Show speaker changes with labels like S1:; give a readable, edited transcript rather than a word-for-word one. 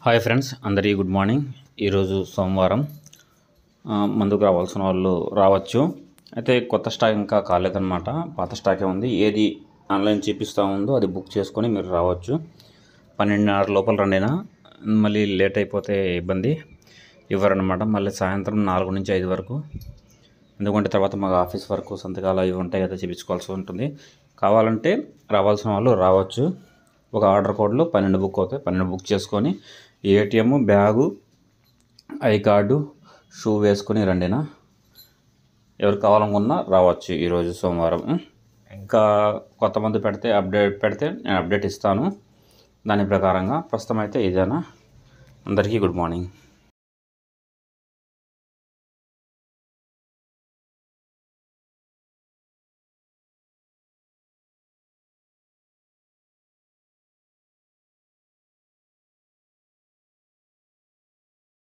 S1: Hi friends, అందరికీ good morning. ఈరోజు సోమవారం. ముందుకు రావాల్సిన వాళ్ళు రావచ్చు. అయితే కొత్త స్టాక్ ఇంకా కాలేదన్నమాట, పాత స్టాకే ఉంది. ఏది ఆన్లైన్ చూపిస్తూ ఉందో అది బుక్ చేసుకొని మీరు రావచ్చు. 12:30 లోపల రండినా, మళ్ళీ లేట్ అయిపోతే ఇబ్బంది, ఇవ్వరనమాట. మళ్ళీ సాయంత్రం 4 నుంచి 5 వరకు, ఎందుకంటే తర్వాత మాకు ఆఫీస్ వర్క్, సంతకాలు అవి ఉంటాయి కదా, చూపించుకోవాల్సి ఉంటుంది. కావాలంటే రావాల్సిన వాళ్ళు రావచ్చు. ఒక ఆర్డర్ కోడ్లో 12 బుక్ అవుతాయి. 12 బుక్ చేసుకొని ATM, bag, I card, shoe వేసుకొని రండినా. ఎవరు కావాలనుకున్నా రావచ్చు ఈరోజు సోమవారం. ఇంకా కొంతమంది పెడితే నేను అప్డేట్ ఇస్తాను. దాని ప్రకారంగా ప్రస్తుతం అయితే ఇదేనా. అందరికీ గుడ్ మార్నింగ్.